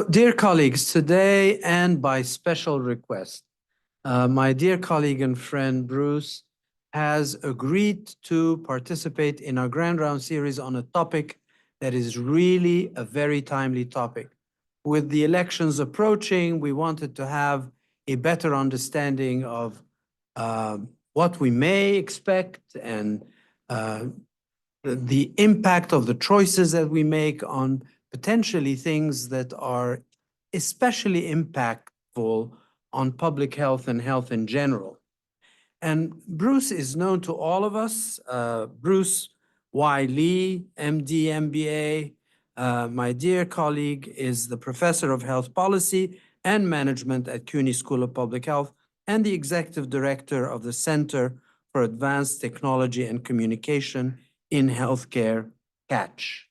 Dear colleagues, today and by special request, my dear colleague and friend Bruce has agreed to participate in our Grand Round series on a topic that is really a very timely topic. With the elections approaching, we wanted to have a better understanding of what we may expect and the impact of the choices that we make on potentially things that are especially impactful on public health and health in general. And Bruce is known to all of us. Bruce Y. Lee, MD, MBA. My dear colleague is the professor of health policy and management at CUNY School of Public Health and the executive director of the Center for Advanced Technology and Communication in Healthcare, CATCH.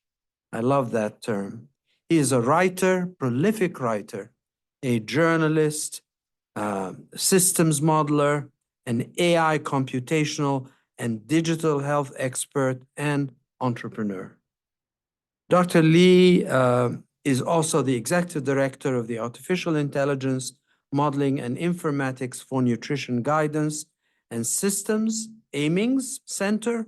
I love that term. He is a writer, prolific writer, a journalist, systems modeler, an AI computational and digital health expert, and entrepreneur. Dr. Lee is also the executive director of the Artificial Intelligence Modeling and Informatics for Nutrition Guidance and Systems, AIMINGS Center,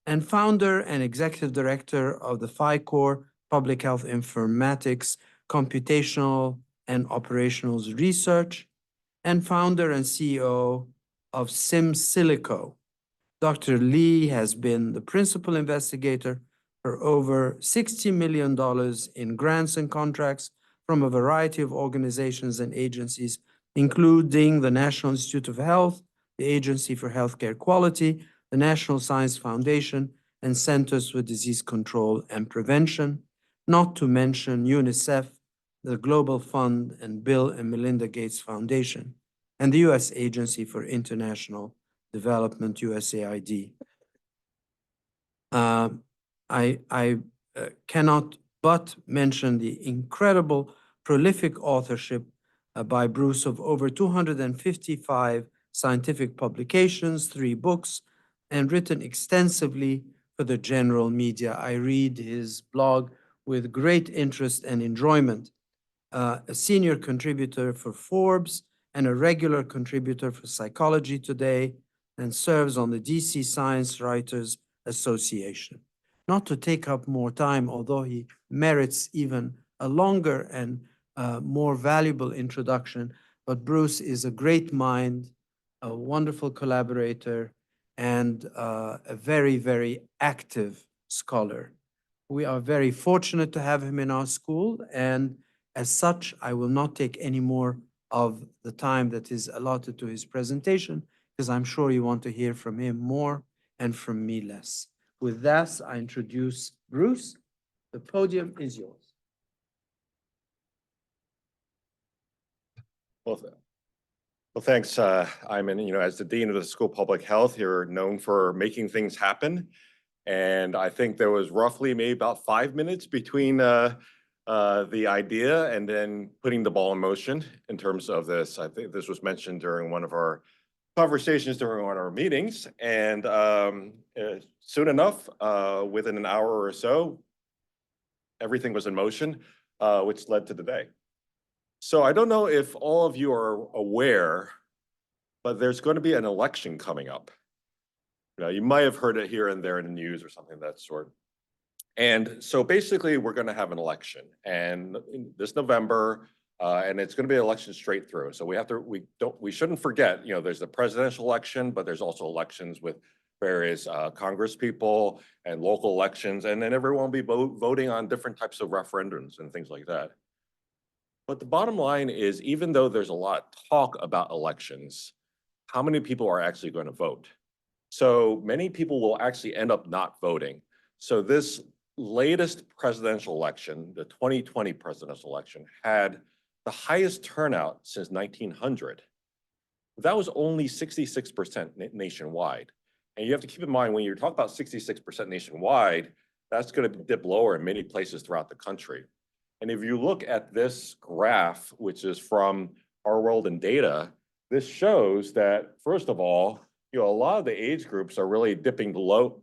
and founder and executive director of the FICOR Public Health Informatics, Computational and Operationals Research, and founder and CEO of SimSilico. Dr. Lee has been the principal investigator for over $60 million in grants and contracts from a variety of organizations and agencies, including the National Institute of Health, the Agency for Healthcare Quality, the National Science Foundation, and Centers for Disease Control and Prevention, not to mention UNICEF, the Global Fund, and Bill and Melinda Gates Foundation, and the U.S. Agency for International Development, USAID. I cannot but mention the incredible prolific authorship by Bruce of over 255 scientific publications, 3 books, and written extensively for the general media. I read his blog with great interest and enjoyment. A senior contributor for Forbes and a regular contributor for Psychology Today, and serves on the DC Science Writers Association. Not to take up more time, although he merits even a longer and more valuable introduction, but Bruce is a great mind, a wonderful collaborator, and a very, very active scholar. We are very fortunate to have him in our school, and as such, I will not take any more of the time that is allotted to his presentation, because I'm sure you want to hear from him more and from me less. With that, I introduce Bruce. The podium is yours. Well, thanks, Ayman. You know, as the Dean of the School of Public Health, you're known for making things happen. And I think there was roughly maybe about 5 minutes between the idea and then putting the ball in motion in terms of this. I think this was mentioned during one of our conversations during one of our meetings. And soon enough, within an hour or so, everything was in motion, which led to today. So I don't know if all of you are aware, but there's going to be an election coming up. You know, you might have heard it here and there in the news or something of that sort. And so basically, we're going to have an election, and this November, and it's going to be an election straight through. So we shouldn't forget, you know, there's the presidential election, but there's also elections with various Congress people and local elections, and then everyone will be voting on different types of referendums and things like that. But the bottom line is, even though there's a lot of talk about elections, how many people are actually going to vote? So many people will actually end up not voting. So this latest presidential election, the 2020 presidential election, had the highest turnout since 1900. That was only 66% nationwide. And you have to keep in mind, when you're talking about 66% nationwide, that's going to dip lower in many places throughout the country. And if you look at this graph, which is from Our World in Data, this shows that, first of all, you know, a lot of the age groups are really dipping below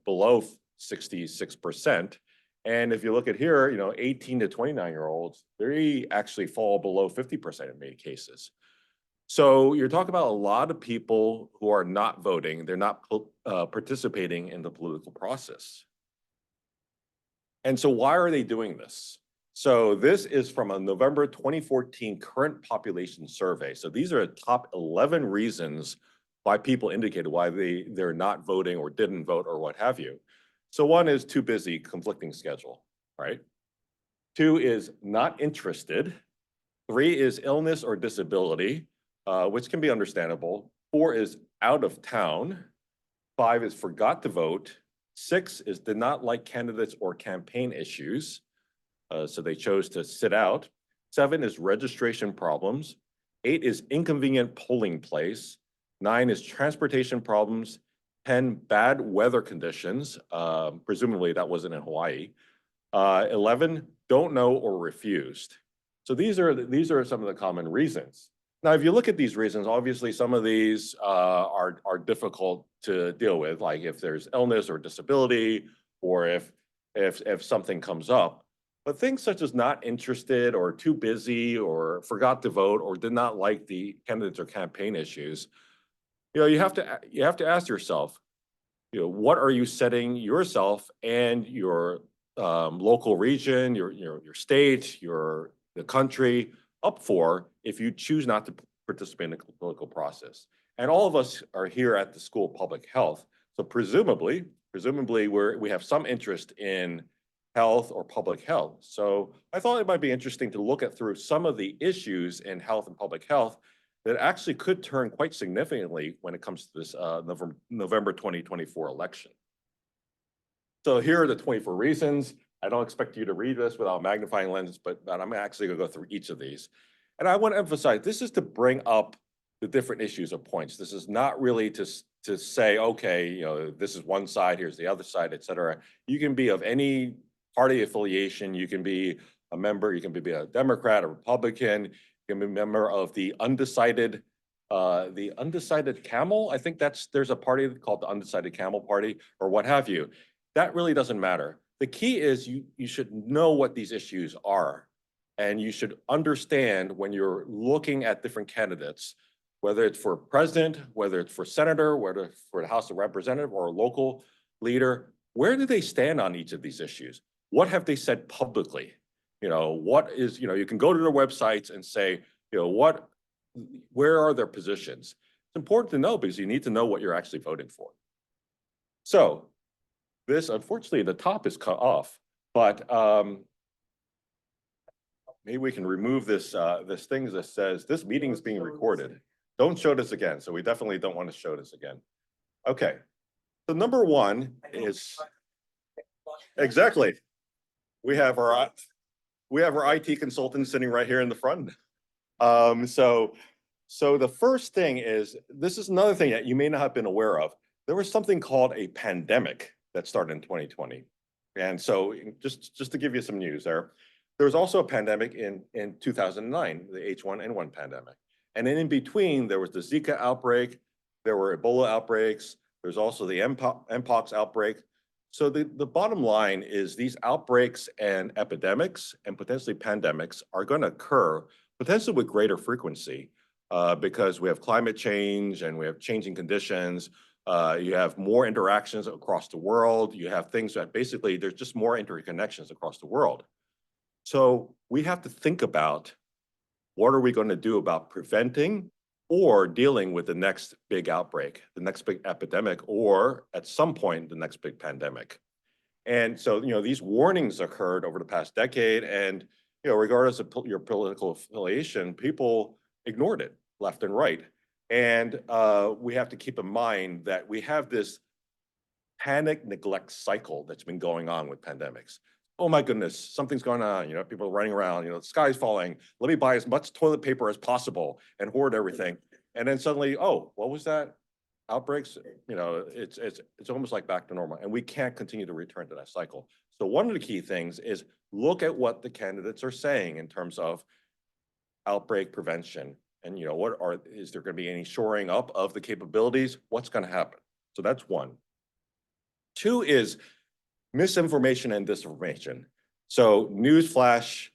66%. And if you look at here, 18 to 29-year-olds, they actually fall below 50% in many cases. So you're talking about a lot of people who are not voting. They're not participating in the political process. And so why are they doing this? So this is from a November 2014 current population survey. So these are the top 11 reasons why people indicated why they're not voting or didn't vote or what have you. So one is too busy, conflicting schedule, right? Two is not interested. Three is illness or disability, which can be understandable. Four is out of town. Five is forgot to vote. Six is did not like candidates or campaign issues, so they chose to sit out. Seven is registration problems. Eight is inconvenient polling place. Nine is transportation problems. 10, bad weather conditions. Presumably that wasn't in Hawaii. 11, don't know or refused. So these are some of the common reasons. Now, if you look at these reasons, obviously some of these are difficult to deal with, like if there's illness or disability, or if something comes up. But things such as not interested or too busy or forgot to vote or did not like the candidates or campaign issues, you have to ask yourself, what are you setting yourself and your local region, your state, the country up for if you choose not to participate in the political process? And all of us are here at the School of Public Health, so presumably we have some interest in health or public health. So I thought it might be interesting to look at through some of the issues in health and public health that actually could turn quite significantly when it comes to this November 2024 election. So here are the 24 reasons. I don't expect you to read this without a magnifying lens, but I'm actually going to go through each of these. And I want to emphasize, this is to bring up the different issues or points. This is not really to say, okay, this is one side, here's the other side, et cetera. You can be of any party affiliation. You can be a member, you can be a Democrat, a Republican, you can be a member of the undecided camel. I think there's a party called the Undecided Camel Party or what have you. That really doesn't matter. The key is you should know what these issues are, and you should understand when you're looking at different candidates, whether it's for president, whether it's for senator, whether it's for the House of Representatives or a local leader, where do they stand on each of these issues? What have they said publicly? What is, you can go to their websites and say, where are their positions? It's important to know because you need to know what you're actually voting for. So this, unfortunately, the top is cut off, but maybe we can remove this this thing that says this meeting is being recorded. Don't show this again. So we definitely don't want to show this again. Okay. So number one is exactly. We have our IT consultant sitting right here in the front. So the first thing is, this is another thing that you may not have been aware of. There was something called a pandemic that started in 2020. And so just to give you some news there was also a pandemic in 2009, the H1N1 pandemic. And then in between, there was the Zika outbreak, there were Ebola outbreaks, there's also the Mpox outbreak. So the bottom line is these outbreaks and epidemics and potentially pandemics are going to occur potentially with greater frequency because we have climate change and we have changing conditions. You have more interactions across the world. You have things that basically there's just more interconnections across the world. So we have to think about what are we going to do about preventing or dealing with the next big outbreak, the next big epidemic, or at some point, the next big pandemic. And so, these warnings occurred over the past decade, and, regardless of your political affiliation, people ignored it left and right. And we have to keep in mind that we have this panic neglect cycle that's been going on with pandemics. Oh my goodness, something's going on, people are running around, the sky's falling. Let me buy as much toilet paper as possible and hoard everything. And then suddenly, oh, what was that? Outbreaks, it's almost like back to normal. And we can't continue to return to that cycle. So one of the key things is look at what the candidates are saying in terms of outbreak prevention. And is there going to be any shoring up of the capabilities? What's going to happen? So that's one. Two is Misinformation and disinformation. So newsflash,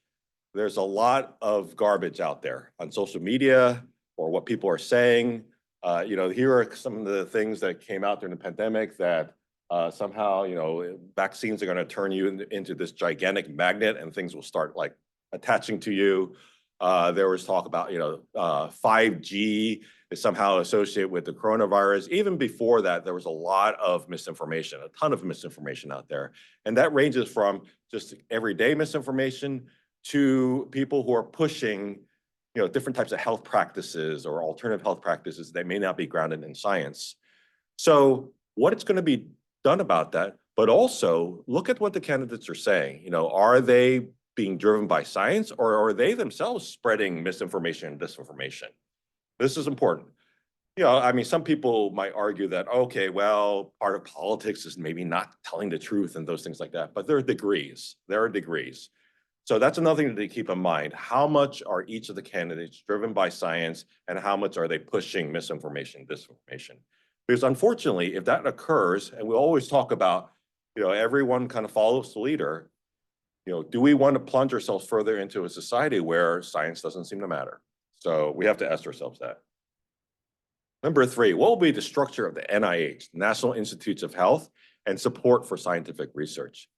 there's a lot of garbage out there on social media or what people are saying. Here are some of the things that came out during the pandemic that somehow, vaccines are going to turn you into this gigantic magnet and things will start like attaching to you. There was talk about, 5G is somehow associated with the coronavirus. Even before that, there was a lot of misinformation, a ton of misinformation out there. And that ranges from just everyday misinformation to people who are pushing, different types of health practices or alternative health practices that may not be grounded in science. So what is going to be done about that? But also look at what the candidates are saying. Are they being driven by science, or are they themselves spreading misinformation and disinformation? This is important. Some people might argue that, okay, well, part of politics is maybe not telling the truth and those things like that, but there are degrees. There are degrees. So that's another thing to keep in mind. How much are each of the candidates driven by science, and how much are they pushing misinformation, disinformation? Because unfortunately, if that occurs, and we always talk about, everyone kind of follows the leader, do we want to plunge ourselves further into a society where science doesn't seem to matter? So we have to ask ourselves that. Number 3, what will be the structure of the NIH, National Institutes of Health, and support for scientific research?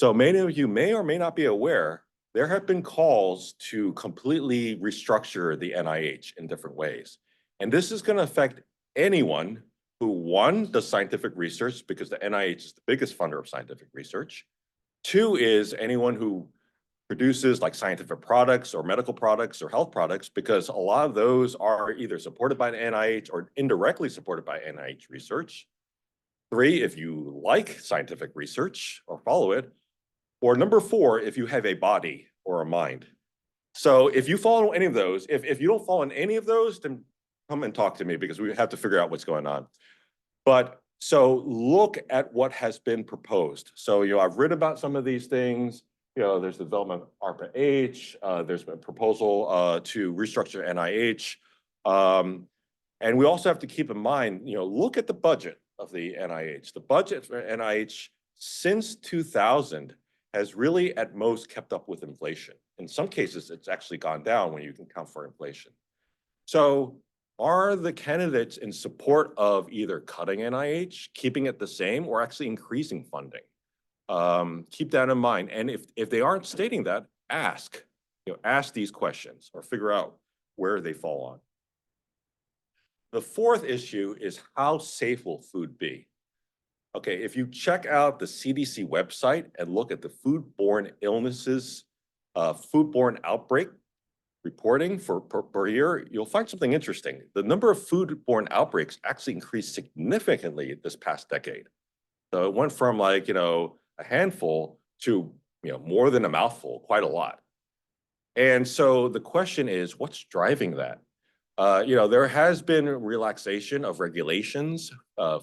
So many of you may or may not be aware, there have been calls to completely restructure the NIH in different ways. And this is going to affect anyone who, 1, does scientific research, because the NIH is the biggest funder of scientific research. 2 is anyone who produces like scientific products or medical products or health products, because a lot of those are either supported by the NIH or indirectly supported by NIH research. 3, if you like scientific research or follow it. Or number 4, if you have a body or a mind. So if you follow any of those, if you don't follow in any of those, then come and talk to me, because we have to figure out what's going on. But so look at what has been proposed. So, I've written about some of these things. There's the development of ARPA-H. There's been a proposal to restructure NIH. And we also have to keep in mind, look at the budget of the NIH. The budget for NIH since 2000 has really at most kept up with inflation. In some cases, it's actually gone down when you can count for inflation. So are the candidates in support of either cutting NIH, keeping it the same, or actually increasing funding? Keep that in mind. And if they aren't stating that, ask these questions or figure out where they fall on. The 4th issue is, how safe will food be? Okay, if you check out the CDC website and look at the foodborne illnesses, foodborne outbreak reporting per year, you'll find something interesting. The number of foodborne outbreaks actually increased significantly this past decade. So it went from like, a handful to, more than a mouthful, quite a lot. And so the question is, what's driving that? There has been relaxation of regulations,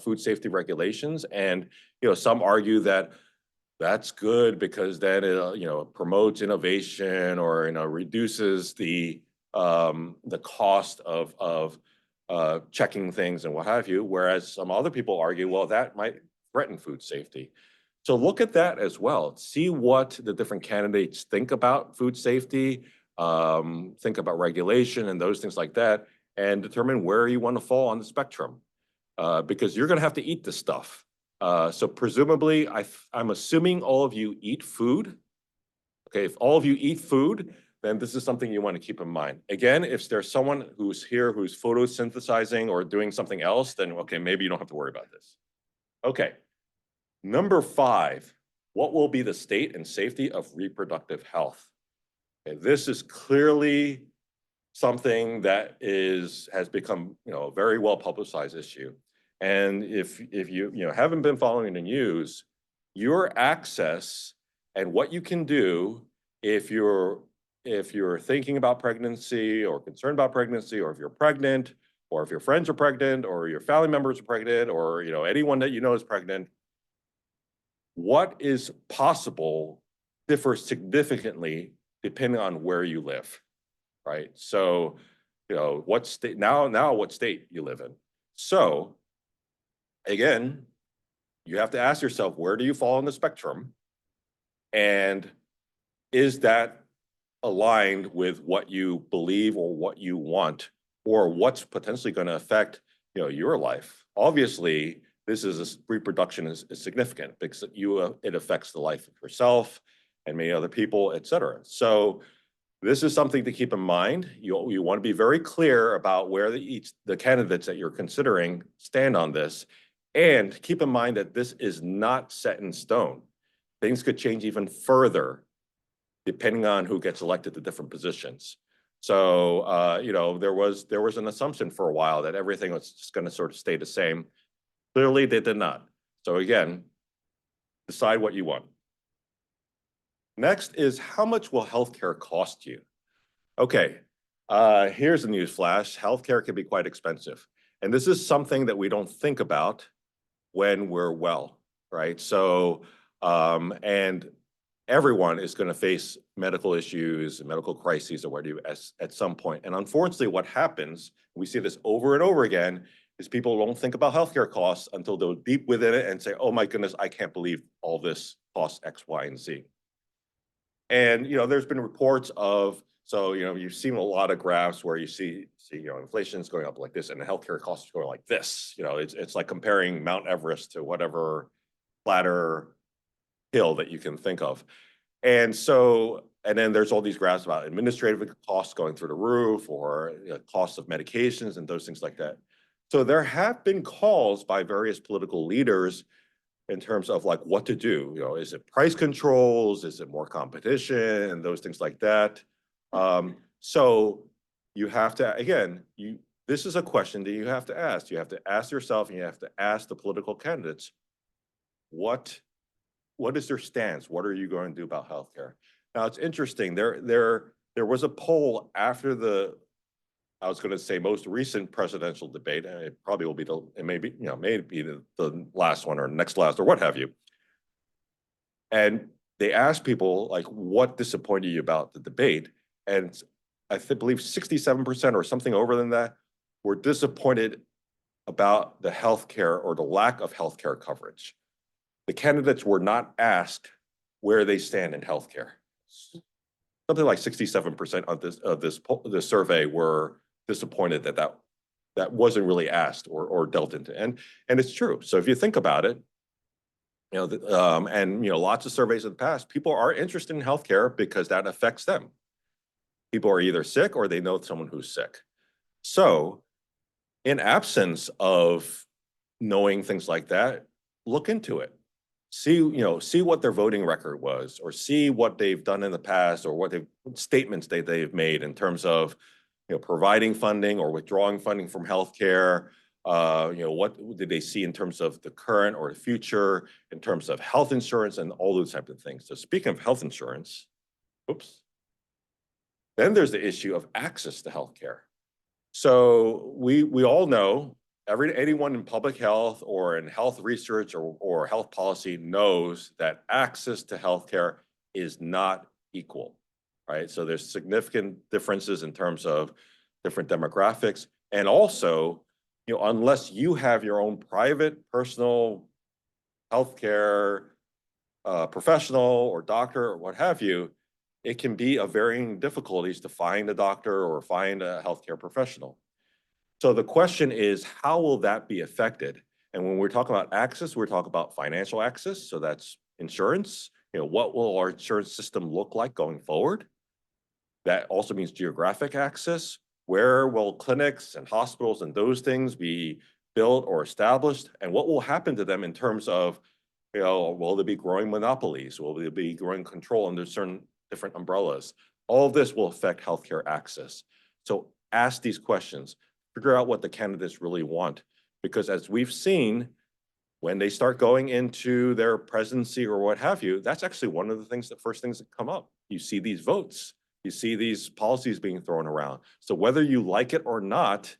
food safety regulations, and some argue that that's good because then it promotes innovation or reduces the cost of checking things and what have you. Whereas some other people argue, well, that might threaten food safety. So look at that as well. See what the different candidates think about food safety, think about regulation and those things like that, and determine where you want to fall on the spectrum, because you're going to have to eat this stuff. So presumably, I'm assuming all of you eat food. Okay, if all of you eat food, then this is something you want to keep in mind. Again, if there's someone who's here who's photosynthesizing or doing something else, then okay, maybe you don't have to worry about this. Okay, number 5, what will be the state and safety of reproductive health? Okay, this is clearly something that has become a very well publicized issue. And if you haven't been following the news, your access and what you can do if you're thinking about pregnancy or concerned about pregnancy, or if you're pregnant, or if your friends are pregnant, or your family members are pregnant, or anyone that is pregnant, what is possible differs significantly depending on where you live, right? So, what state now what state you live in. So again, you have to ask yourself, where do you fall on the spectrum? And is that aligned with what you believe or what you want, or what's potentially going to affect, your life? Obviously, reproduction is significant because it affects the life of yourself and many other people, et cetera. So this is something to keep in mind. You want to be very clear about where the candidates that you're considering stand on this, and keep in mind that this is not set in stone. Things could change even further depending on who gets elected to different positions. So, there was an assumption for a while that everything was just going to sort of stay the same. Clearly, they did not. So again, decide what you want. Next is, how much will healthcare cost you? Okay, here's a news flash. Healthcare can be quite expensive. And this is something that we don't think about when we're well, right? So, and everyone is going to face medical issues, medical crises, or whatever at some point. And unfortunately, what happens, we see this over and over again, is people don't think about healthcare costs until they're deep within it and say, oh my goodness, I can't believe all this costs X, Y, and Z. And, there's been reports of, so, you've seen a lot of graphs where you see, inflation is going up like this and the healthcare costs go like this. It's like comparing Mount Everest to whatever flatter hill that you can think of. And so, and then there's all these graphs about administrative costs going through the roof, or costs of medications and those things like that. So there have been calls by various political leaders in terms of like what to do. Is it price controls? Is it more competition and those things like that? So you have to, again, this is a question that you have to ask. You have to ask yourself, and you have to ask the political candidates, what is their stance? What are you going to do about healthcare? Now, it's interesting. There was a poll after I was going to say, most recent presidential debate, and it probably will be maybe the last one or next last or what have you. And they asked people, like, what disappointed you about the debate? And I believe 67% or something over than that were disappointed about the healthcare or the lack of healthcare coverage. The candidates were not asked where they stand in healthcare. Something like 67% of this survey were disappointed that wasn't really asked or delved into, and it's true. So if you think about it, lots of surveys in the past, people are interested in healthcare because that affects them. People are either sick or they know someone who's sick. So, in absence of knowing things like that, look into it. See what their voting record was, or see what they've done in the past, or what statements they've made in terms of, providing funding or withdrawing funding from healthcare. What did they see in terms of the current or the future, in terms of health insurance and all those types of things. So speaking of health insurance, then there's the issue of access to healthcare. So we all know, anyone in public health or in health research or health policy knows that access to healthcare is not equal, right? So there's significant differences in terms of different demographics. And also, unless you have your own private, personal healthcare professional or doctor or what have you, it can be of varying difficulties to find a doctor or find a healthcare professional. So the question is, how will that be affected? And when we're talking about access, we're talking about financial access. So that's insurance. What will our insurance system look like going forward? That also means geographic access. Where will clinics and hospitals and those things be built or established? And what will happen to them in terms of, will there be growing monopolies? Will there be growing control under certain different umbrellas? All of this will affect healthcare access. So ask these questions. Figure out what the candidates really want. Because as we've seen, when they start going into their presidency or what have you, that's actually one of the first things that come up. You see these votes, you see these policies being thrown around. So whether you like it or not,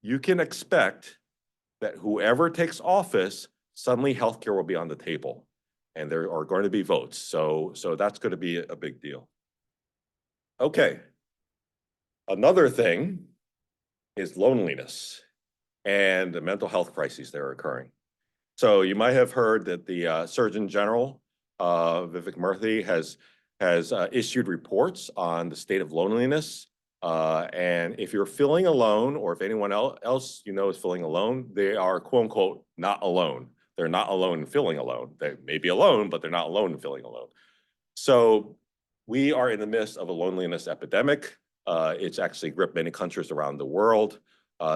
you can expect that whoever takes office, suddenly healthcare will be on the table, and there are going to be votes. So that's going to be a big deal. Okay. Another thing is loneliness and the mental health crises that are occurring. So you might have heard that the Surgeon General, Vivek Murthy, has issued reports on the state of loneliness. And if you're feeling alone, or if anyone else you know is feeling alone, they are quote unquote not alone. They're not alone in feeling alone. They may be alone, but they're not alone in feeling alone. So we are in the midst of a loneliness epidemic. It's actually gripped many countries around the world.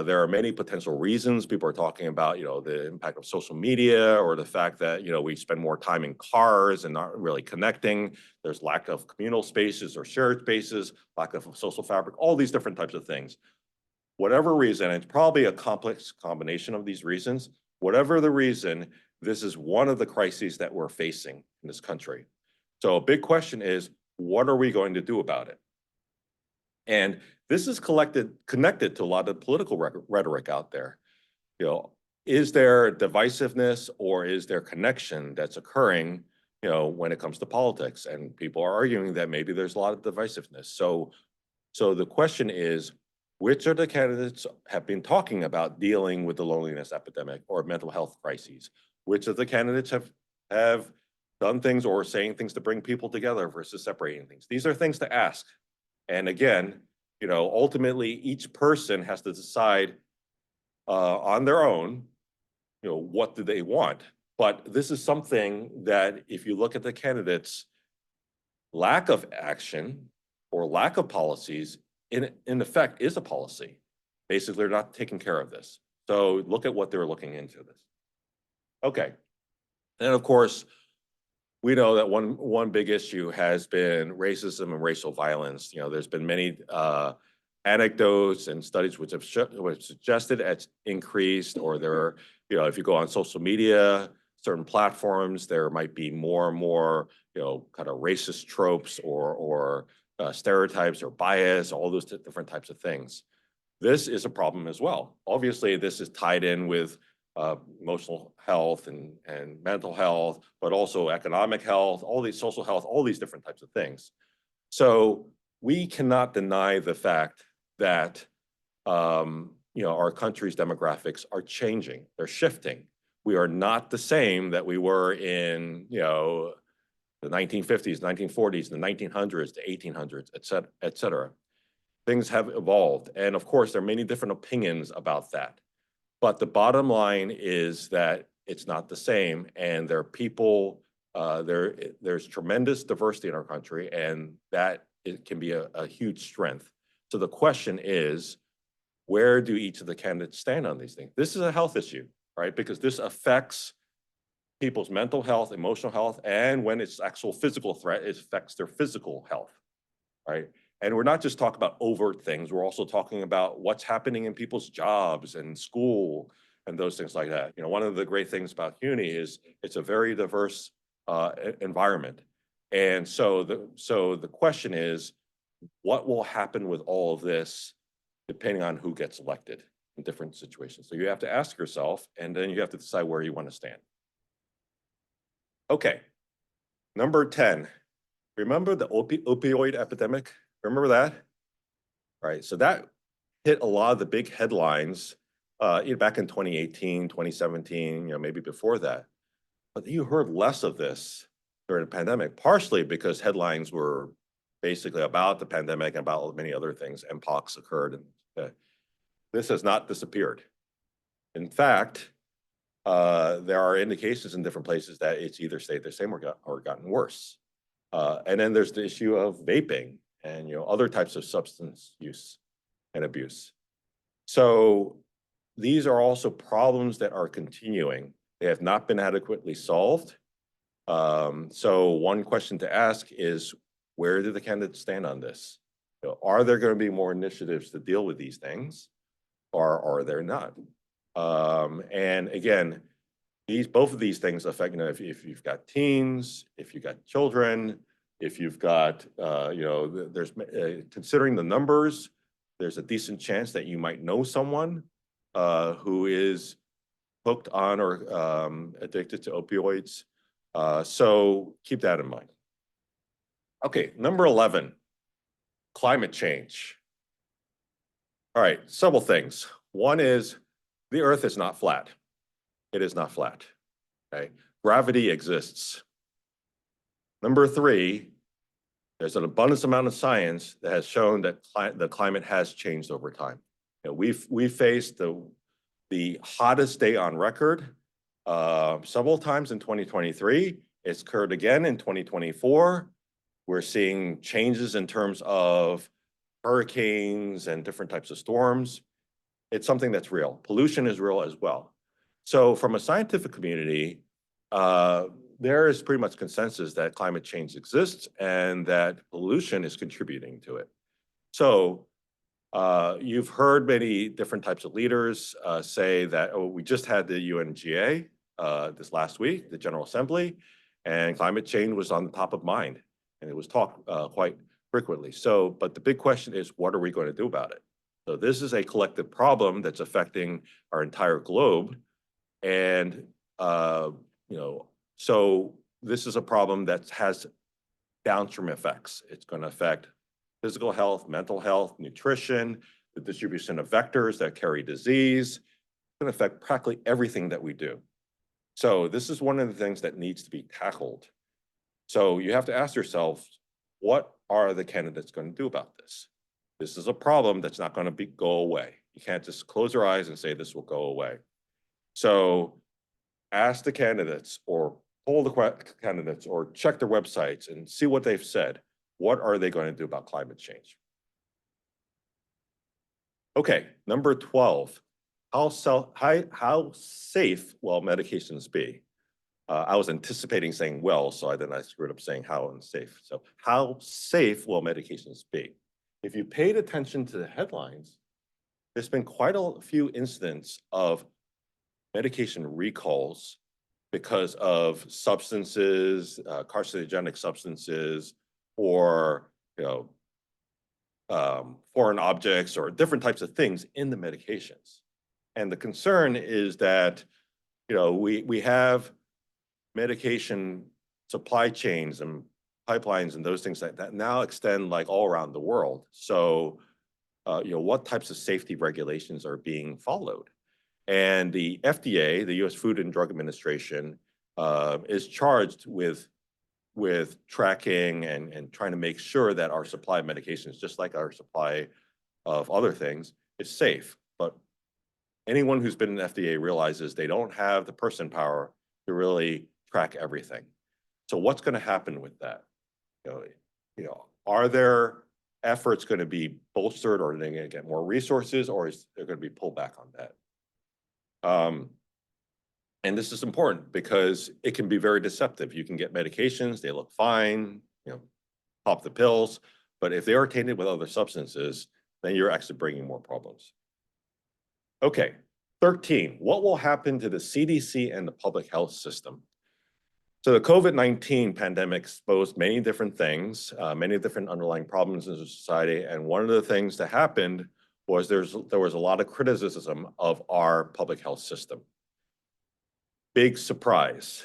There are many potential reasons. People are talking about, the impact of social media, or the fact that, we spend more time in cars and not really connecting. There's lack of communal spaces or shared spaces, lack of social fabric, all these different types of things. Whatever reason, it's probably a complex combination of these reasons. Whatever the reason, this is one of the crises that we're facing in this country. So a big question is, what are we going to do about it? And this is connected to a lot of political rhetoric out there. Is there divisiveness, or is there connection that's occurring, when it comes to politics? And people are arguing that maybe there's a lot of divisiveness. So the question is, which of the candidates have been talking about dealing with the loneliness epidemic or mental health crises? Which of the candidates have done things or saying things to bring people together versus separating things? These are things to ask. And again, ultimately each person has to decide on their own, what do they want? But this is something that, if you look at the candidates' lack of action or lack of policies, in effect is a policy. Basically, they're not taking care of this. So look at what they're looking into this. Okay. And of course, we know that one big issue has been racism and racial violence. There's been many anecdotes and studies which have suggested it's increased, or there are, if you go on social media, certain platforms, there might be more and more, kind of racist tropes or stereotypes or bias, all those different types of things. This is a problem as well. Obviously, this is tied in with emotional health and mental health, but also economic health, all these social health, all these different types of things. So we cannot deny the fact that our country's demographics are changing. They're shifting. We are not the same that we were in the 1950s, 1940s, the 1900s, the 1800s, et cetera. Things have evolved. And of course, there are many different opinions about that. But the bottom line is that it's not the same. And there are people, there's tremendous diversity in our country, and that it can be a huge strength. So the question is, where do each of the candidates stand on these things? This is a health issue, right? Because this affects people's mental health, emotional health, and when it's actual physical threat, it affects their physical health, right? And we're not just talking about overt things, we're also talking about what's happening in people's jobs and school and those things like that. One of the great things about CUNY is it's a very diverse environment. And so the question is, what will happen with all of this depending on who gets elected in different situations? So you have to ask yourself, and then you have to decide where you want to stand. Okay, number 10. Remember the opioid epidemic? Remember that? Right, so that hit a lot of the big headlines back in 2018, 2017, maybe before that. But you heard less of this during the pandemic, partially because headlines were basically about the pandemic and about many other things. Mpox occurred, and this has not disappeared. In fact, there are indications in different places that it's either stayed the same or gotten worse. And then there's the issue of vaping and other types of substance use and abuse. So these are also problems that are continuing. They have not been adequately solved. So one question to ask is, where do the candidates stand on this? Are there going to be more initiatives to deal with these things, or are there not? And again, both of these things affect, if you've got teens, if you've got children, if you've got, there's considering the numbers, there's a decent chance that you might know someone who is hooked on or addicted to opioids. So keep that in mind. Okay, number 11, climate change. All right, several things. One is the Earth is not flat. It is not flat. okay? Gravity exists. Number three, there's an abundance amount of science that has shown that the climate has changed over time. You know, we've faced the hottest day on record several times in 2023. It's occurred again in 2024. We're seeing changes in terms of hurricanes and different types of storms. It's something that's real. Pollution is real as well. So from a scientific community, there is pretty much consensus that climate change exists and that pollution is contributing to it. So you've heard many different types of leaders say that, oh, we just had the UNGA this last week, the General Assembly, and climate change was on the top of mind, and it was talked quite frequently. So, but the big question is, what are we going to do about it? So this is a collective problem that's affecting our entire globe, and you know, so this is a problem that has downstream effects. It's going to affect physical health, mental health, nutrition, the distribution of vectors that carry disease. It's going to affect practically everything that we do. So this is one of the things that needs to be tackled. So you have to ask yourself, what are the candidates going to do about this? This is a problem that's not going to go away. You can't just close your eyes and say this will go away. So ask the candidates or poll the candidates or check their websites and see what they've said. What are they going to do about climate change? Okay, number 12, how safe will medications be? I was anticipating saying well, so then I screwed up saying how unsafe. So how safe will medications be? If you paid attention to the headlines, there's been quite a few incidents of medication recalls because of substances, carcinogenic substances, or foreign objects or different types of things in the medications. And the concern is that we have medication supply chains and pipelines and those things like that now extend like all around the world. So what types of safety regulations are being followed? And the FDA, the US Food and Drug Administration, is charged with tracking and trying to make sure that our supply of medications, just like our supply of other things, is safe. But anyone who's been in the FDA realizes they don't have the person power to really track everything. So what's going to happen with that? Are there efforts going to be bolstered, or are they going to get more resources, or is there going to be pulled back on that? And this is important because it can be very deceptive. You can get medications, they look fine, pop the pills, but if they are tainted with other substances, then you're actually bringing more problems. Okay, 13, what will happen to the CDC and the public health system? So the COVID-19 pandemic exposed many different things, many different underlying problems in society, and one of the things that happened was there was a lot of criticism of our public health system. Big surprise.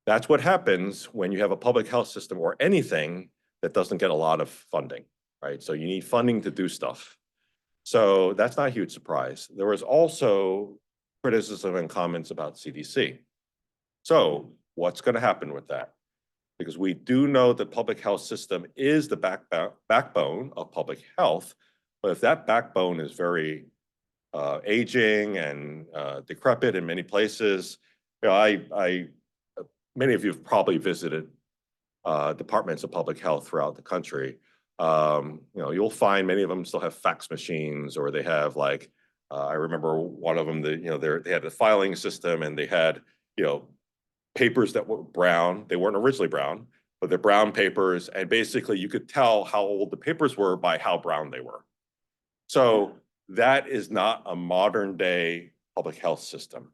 That's what happens when you have a public health system or anything that doesn't get a lot of funding, right? So you need funding to do stuff. So that's not a huge surprise. There was also criticism and comments about CDC. So what's going to happen with that? Because we do know the public health system is the backbone of public health, but if that backbone is very aging and decrepit in many places, many of you have probably visited departments of public health throughout the country. You'll find many of them still have fax machines, or they have I remember one of them that they had a filing system, and they had papers that were brown. They weren't originally brown, but they're brown papers, and basically you could tell how old the papers were by how brown they were. So that is not a modern day public health system.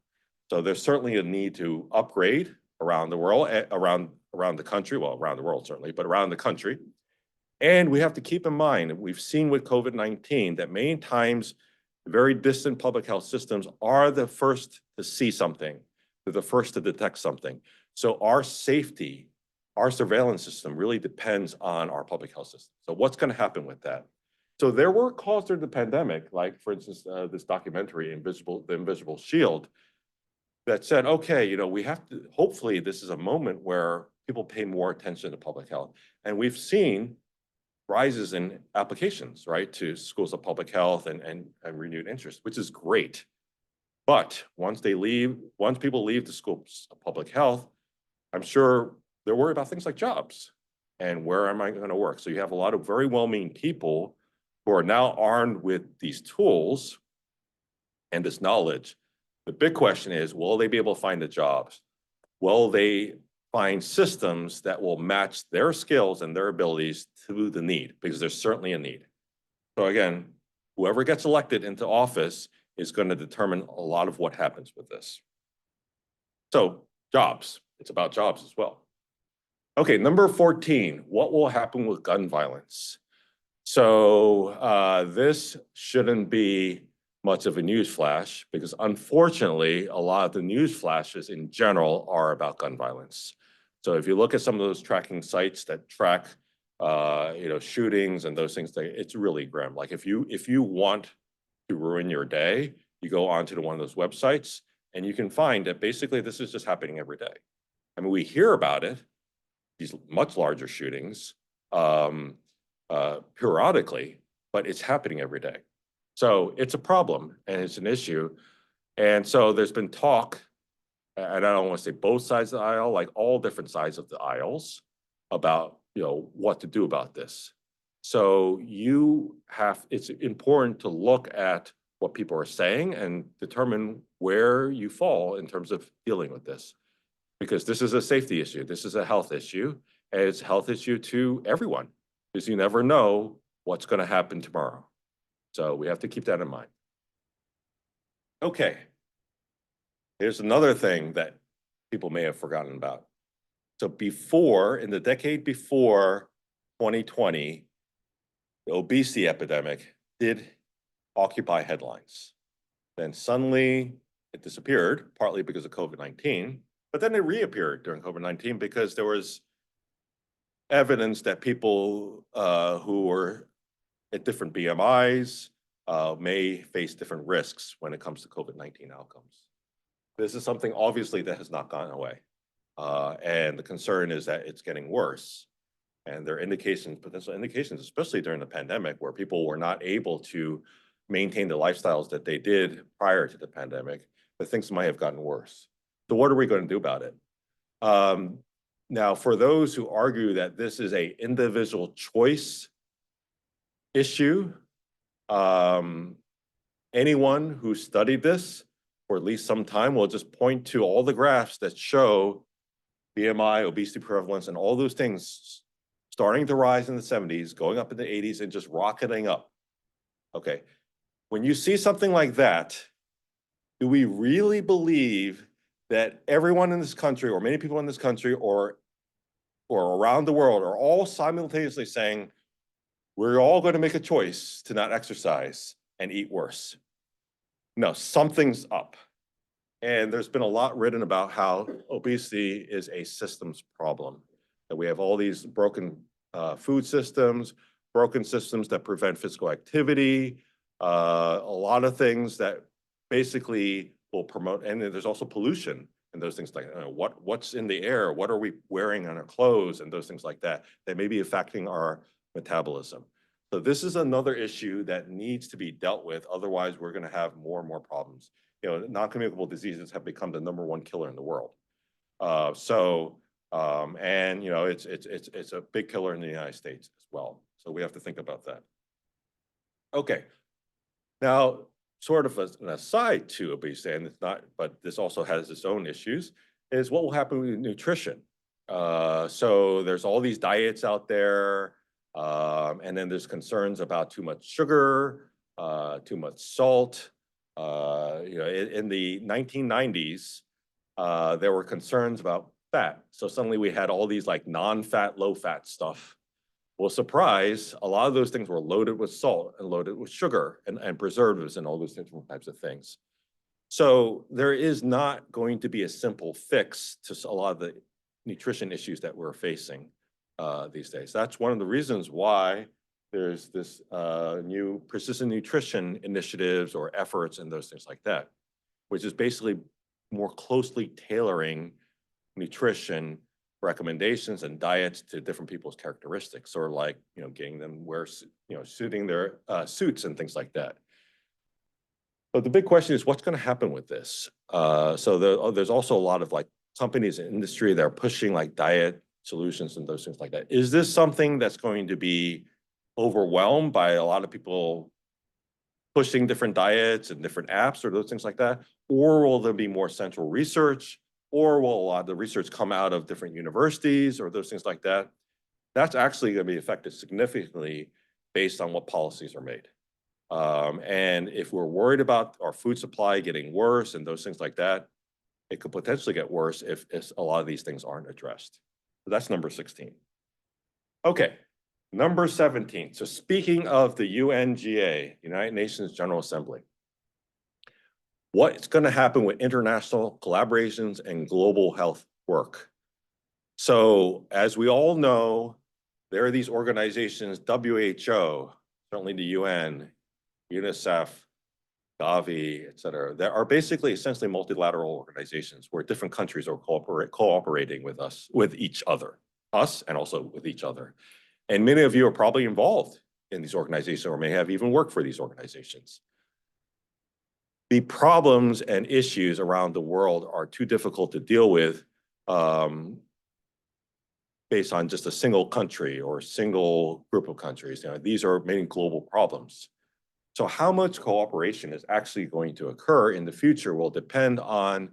So there's certainly a need to upgrade around the world, around the country, well, around the world certainly, but around the country. And we have to keep in mind, we've seen with COVID-19 that many times very distant public health systems are the first to see something. They're the first to detect something. So our safety, our surveillance system really depends on our public health system. So what's going to happen with that? So there were calls during the pandemic, like for instance, this documentary, The Invisible Shield, that said, okay, you know, we have to, hopefully this is a moment where people pay more attention to public health. And we've seen rises in applications, right, to schools of public health and renewed interest, which is great. But once people leave the schools of public health, I'm sure they're worried about things like jobs and where am I going to work? So you have a lot of very well-meaning people who are now armed with these tools and this knowledge. The big question is, will they be able to find the jobs? Will they find systems that will match their skills and their abilities to the need? Because there's certainly a need. So again, whoever gets elected into office is going to determine a lot of what happens with this. So jobs, it's about jobs as well. Okay, number 14, what will happen with gun violence? So this shouldn't be much of a news flash because unfortunately, a lot of the news flashes in general are about gun violence. So if you look at some of those tracking sites that track shootings and those things, it's really grim. Like if you want to ruin your day, you go onto one of those websites and you can find that basically this is just happening every day. I mean, we hear about it, these much larger shootings, periodically, but it's happening every day. So it's a problem and it's an issue. And so there's been talk, and I don't want to say both sides of the aisle, like all different sides of the aisles about, what to do about this. So it's important to look at what people are saying and determine where you fall in terms of dealing with this. Because this is a safety issue, this is a health issue, and it's a health issue to everyone, because you never know what's going to happen tomorrow. So we have to keep that in mind. Okay, here's another thing that people may have forgotten about. So in the decade before 2020, the obesity epidemic did occupy headlines. Then suddenly it disappeared, partly because of COVID-19, but then it reappeared during COVID-19 because there was evidence that people who were at different BMIs may face different risks when it comes to COVID-19 outcomes. This is something obviously that has not gone away. And the concern is that it's getting worse. And there are potential indications, especially during the pandemic, where people were not able to maintain the lifestyles that they did prior to the pandemic, that things might have gotten worse. So what are we going to do about it? Now, for those who argue that this is an individual choice issue, anyone who studied this for at least some time will just point to all the graphs that show BMI, obesity prevalence, and all those things starting to rise in the 70s, going up in the 80s, and just rocketing up. Okay, when you see something like that, do we really believe that everyone in this country, or many people in this country, or around the world are all simultaneously saying, we're all going to make a choice to not exercise and eat worse? No, something's up. And there's been a lot written about how obesity is a systems problem, that we have all these broken food systems, broken systems that prevent physical activity, a lot of things that basically will promote, and there's also pollution and those things like what's in the air, what are we wearing on our clothes, and those things like that may be affecting our metabolism. So this is another issue that needs to be dealt with. Otherwise, we're going to have more and more problems. Non-communicable diseases have become the #1 killer in the world. It's a big killer in the United States as well. So we have to think about that. Okay. Now, sort of an aside to obesity, and it's not, but this also has its own issues, is what will happen with nutrition. So there's all these diets out there, and then there's concerns about too much sugar, too much salt. In the 1990s, there were concerns about fat. So suddenly we had all these like non-fat, low-fat stuff. Well, surprise, a lot of those things were loaded with salt and loaded with sugar and preservatives and all those different types of things. So there is not going to be a simple fix to a lot of the nutrition issues that we're facing these days. That's one of the reasons why there's this new precision nutrition initiatives or efforts and those things like that, which is basically more closely tailoring nutrition recommendations and diets to different people's characteristics, or like, getting them suiting their suits and things like that. But the big question is, what's going to happen with this? There's also a lot of like companies and industry that are pushing like diet solutions and those things like that. Is this something that's going to be overwhelmed by a lot of people pushing different diets and different apps or those things like that? Or will there be more central research? Or will a lot of the research come out of different universities or those things like that? That's actually going to be affected significantly based on what policies are made. And if we're worried about our food supply getting worse and those things like that, it could potentially get worse if a lot of these things aren't addressed. So that's number 16. Okay, number 17. So speaking of the UNGA, United Nations General Assembly, what's going to happen with international collaborations and global health work? So as we all know, there are these organizations, WHO, certainly the UN, UNICEF, Gavi, et cetera, that are basically essentially multilateral organizations where different countries are cooperating with us, with each other, us and also with each other. And many of you are probably involved in these organizations or may have even worked for these organizations. The problems and issues around the world are too difficult to deal with based on just a single country or a single group of countries. These are many global problems. So how much cooperation is actually going to occur in the future will depend on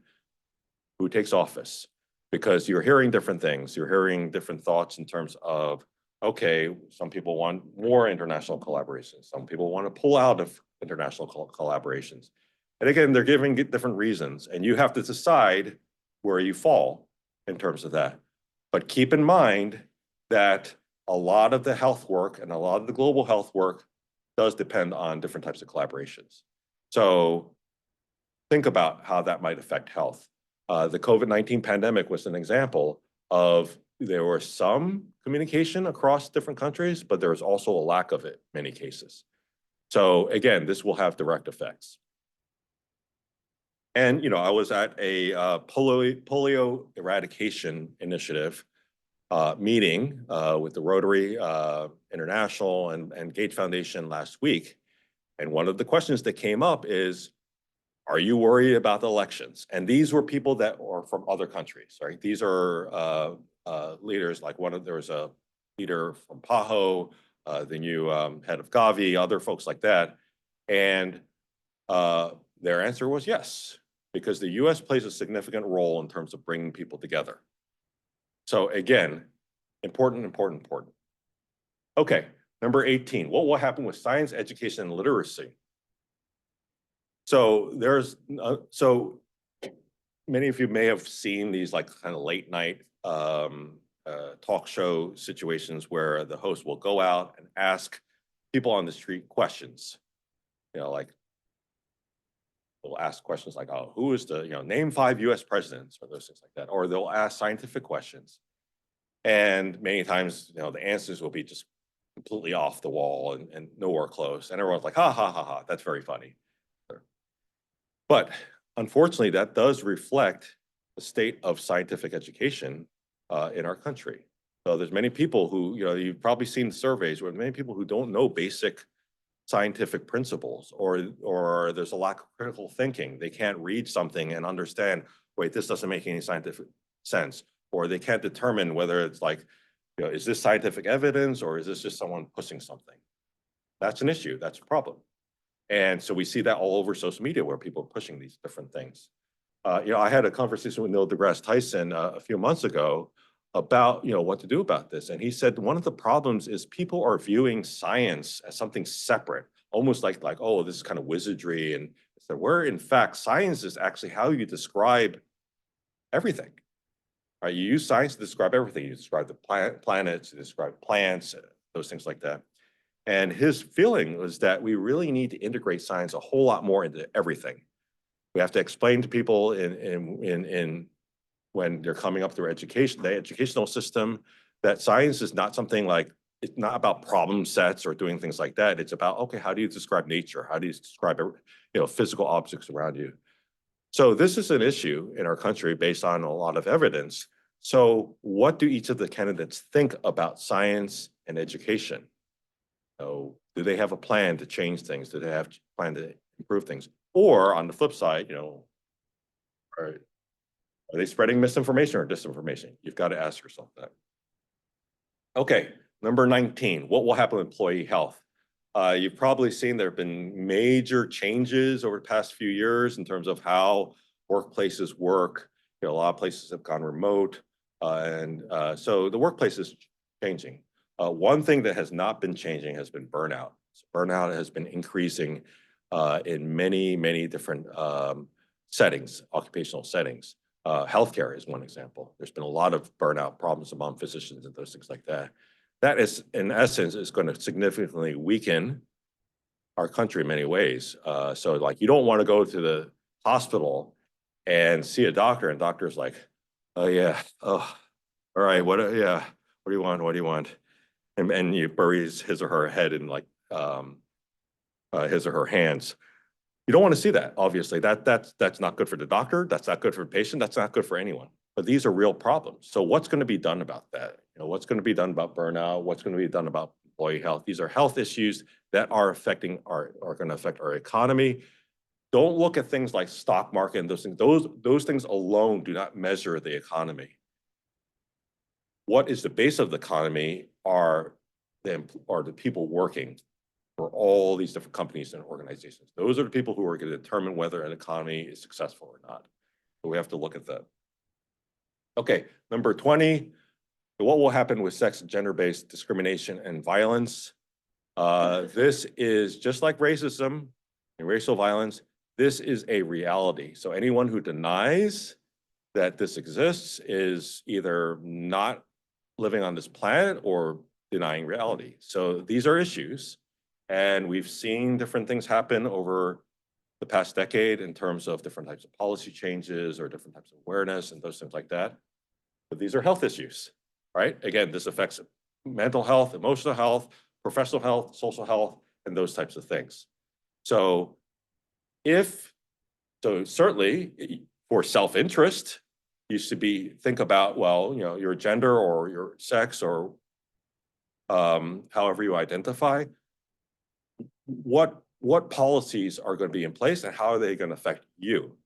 who takes office, because you're hearing different things. You're hearing different thoughts in terms of, okay, some people want more international collaborations. Some people want to pull out of international collaborations. And again, they're giving different reasons, and you have to decide where you fall in terms of that. But keep in mind that a lot of the health work and a lot of the global health work does depend on different types of collaborations. So think about how that might affect health. The COVID-19 pandemic was an example of there was some communication across different countries, but there was also a lack of it in many cases. So again, this will have direct effects. And I was at a polio eradication initiative meeting with the Rotary International and Gates Foundation last week. And one of the questions that came up is, are you worried about the elections? And these were people that are from other countries, right? These are leaders, like there was a leader from PAHO, the new head of Gavi, other folks like that. And their answer was yes, because the US plays a significant role in terms of bringing people together. So again, important. Okay, number 18, what will happen with science, education, and literacy? So so many of you may have seen these like kind of late night talk show situations where the host will go out and ask people on the street questions. Like they'll ask questions like, oh, who is the, name 5 US presidents, or those things like that. Or they'll ask scientific questions. And many times, the answers will be just completely off the wall and nowhere close. And everyone's like, ha, ha, ha, ha, that's very funny. But unfortunately, that does reflect the state of scientific education in our country. So there's many people who, you've probably seen surveys where many people who don't know basic scientific principles, or there's a lack of critical thinking. They can't read something and understand, wait, this doesn't make any scientific sense. Or they can't determine whether it's like, is this scientific evidence or is this just someone pushing something? That's an issue, that's a problem. And so we see that all over social media where people are pushing these different things. I had a conversation with Neil deGrasse Tyson a few months ago about, what to do about this. And he said, one of the problems is people are viewing science as something separate, almost like, oh, this is kind of wizardry. And so where in fact, science is actually how you describe everything. Right? You use science to describe everything. You describe the planets, you describe plants, those things like that. And his feeling was that we really need to integrate science a whole lot more into everything. We have to explain to people when they're coming up through education, the educational system, that science is not something like, it's not about problem sets or doing things like that. It's about, okay, how do you describe nature? How do you describe, physical objects around you? So this is an issue in our country based on a lot of evidence. So what do each of the candidates think about science and education? So do they have a plan to change things? Do they have a plan to improve things? Or on the flip side, are they spreading misinformation or disinformation? You've got to ask yourself that. Okay, number 19, what will happen with employee health? You've probably seen there have been major changes over the past few years in terms of how workplaces work. A lot of places have gone remote, so the workplace is changing. One thing that has not been changing has been burnout. Burnout has been increasing in many, many different settings, occupational settings. Healthcare is one example. There's been a lot of burnout problems among physicians and those things like that. That is, in essence, is going to significantly weaken our country in many ways. So like, you don't want to go to the hospital and see a doctor, and doctor's like, oh yeah, oh, all right, what do you want? What do you want? And you buries his or her head in like his or her hands. You don't want to see that, obviously. That's not good for the doctor. That's not good for the patient. That's not good for anyone. But these are real problems. So what's going to be done about that? What's going to be done about burnout? What's going to be done about employee health? These are health issues that are going to affect our economy. Don't look at things like stock market and those things. Those things alone do not measure the economy. What is the base of the economy are the people working for all these different companies and organizations. Those are the people who are going to determine whether an economy is successful or not. So we have to look at that. Okay, number 20, what will happen with sex and gender-based discrimination and violence? This is just like racism and racial violence. This is a reality. So anyone who denies that this exists is either not living on this planet or denying reality. So these are issues. And we've seen different things happen over the past decade in terms of different types of policy changes or different types of awareness and those things like that. But these are health issues, right? Again, this affects mental health, emotional health, professional health, social health, and those types of things. So certainly for self-interest, you should think about, well, your gender or your sex or however you identify, what policies are going to be in place and how are they going to affect you?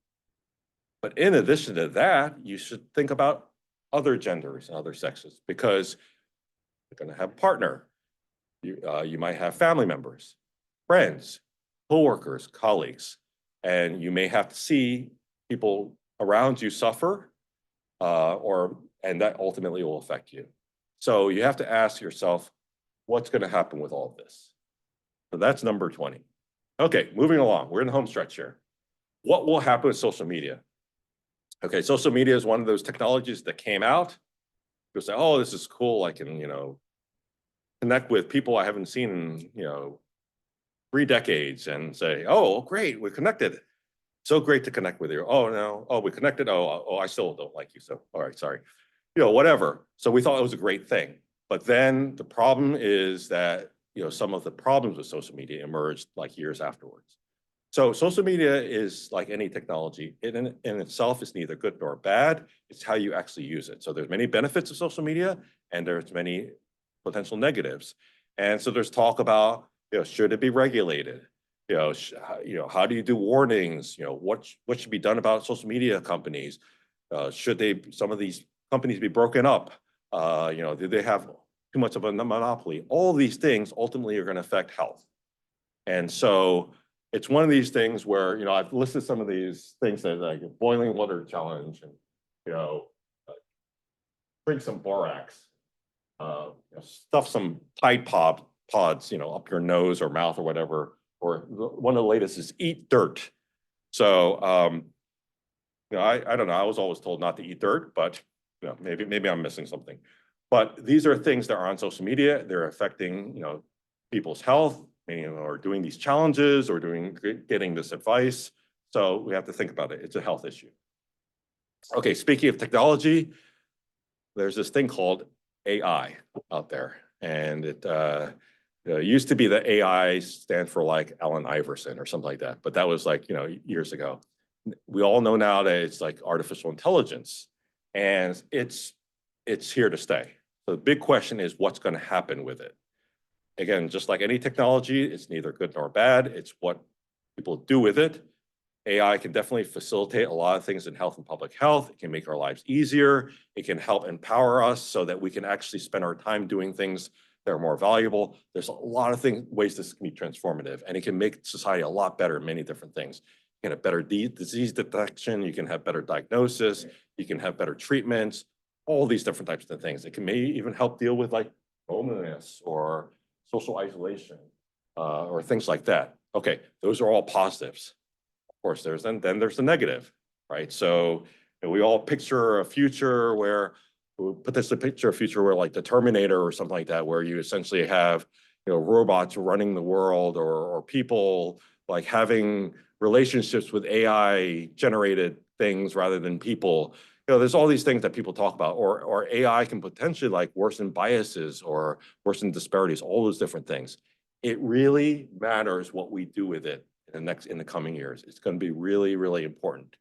But in addition to that, you should think about other genders and other sexes, because you're going to have a partner. You might have family members, friends, coworkers, colleagues, and you may have to see people around you suffer, and that ultimately will affect you. So you have to ask yourself, what's going to happen with all of this? So that's number 20. Okay, moving along. We're in the home stretch here. What will happen with social media? Okay, social media is one of those technologies that came out. You'll say, oh, this is cool. I can, connect with people I haven't seen in, 3 decades and say, oh, great, we're connected. So great to connect with you. Oh, no. Oh, we connected. Oh, I still don't like you. So, all right, sorry. Whatever. So we thought it was a great thing. But then the problem is that some of the problems with social media emerged like years afterwards. So social media is like any technology. In itself is neither good nor bad. It's how you actually use it. So there's many benefits of social media and there's many potential negatives. And so there's talk about, should it be regulated? How do you do warnings? What should be done about social media companies? Should some of these companies be broken up? Do they have too much of a monopoly? All these things ultimately are going to affect health. And so it's one of these things where, I've listed some of these things that like boiling water challenge and, drink some borax, stuff some Tide pods, up your nose or mouth or whatever. Or one of the latest is eat dirt. So, I don't know. I was always told not to eat dirt, but maybe I'm missing something. But these are things that are on social media. They're affecting, people's health, or doing these challenges or getting this advice. So we have to think about it. It's a health issue. Okay, speaking of technology, there's this thing called AI out there. And it used to be that AI stand for like Allen Iverson or something like that. But that was like, years ago. we all know now that it's like artificial intelligence, and it's here to stay. So the big question is what's going to happen with it. Again, just like any technology, it's neither good nor bad. It's what people do with it. AI can definitely facilitate a lot of things in health and public health. It can make our lives easier. It can help empower us so that we can actually spend our time doing things that are more valuable. There's a lot of ways this can be transformative, and it can make society a lot better in many different things. You can have better disease detection. You can have better diagnosis. You can have better treatments, all these different types of things. It can maybe even help deal with like loneliness or social isolation or things like that. Okay, those are all positives. Of course, then there's the negative, right? So we all picture a future where, we put this in a picture, a future where like the Terminator or something like that, where you essentially have, robots running the world, or people like having relationships with AI generated things rather than people. There's all these things that people talk about, or AI can potentially like worsen biases or worsen disparities, all those different things. It really matters what we do with it in the coming years. It's going to be really, really important.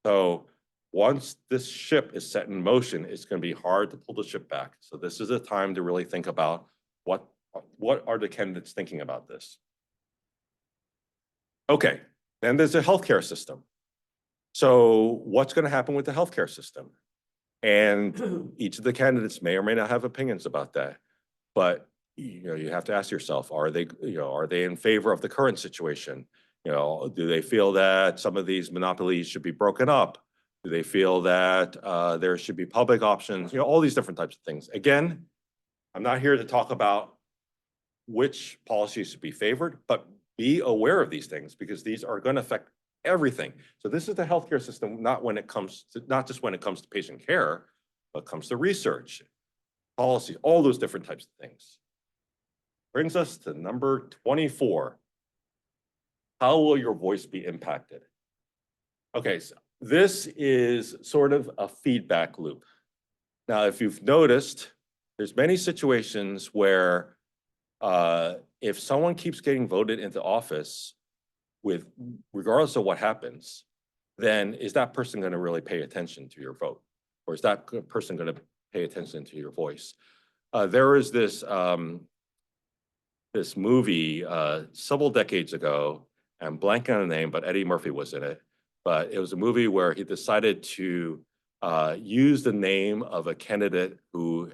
So once this ship is set in motion, it's going to be hard to pull the ship back. So this is a time to really think about what are the candidates thinking about this. Okay, then there's the healthcare system. So what's going to happen with the healthcare system? And each of the candidates may or may not have opinions about that. But you have to ask yourself, are they in favor of the current situation? Do they feel that some of these monopolies should be broken up? Do they feel that there should be public options? All these different types of things. Again, I'm not here to talk about which policies should be favored, but be aware of these things because these are going to affect everything. So this is the healthcare system, not just when it comes to patient care, but comes to research, policy, all those different types of things. Brings us to number 24. How will your voice be impacted? Okay, so this is sort of a feedback loop. Now, if you've noticed, there's many situations where if someone keeps getting voted into office regardless of what happens, then is that person going to really pay attention to your vote? Or is that person going to pay attention to your voice? There is this movie several decades ago, I'm blanking on the name, but Eddie Murphy was in it. But it was a movie where he decided to use the name of a candidate who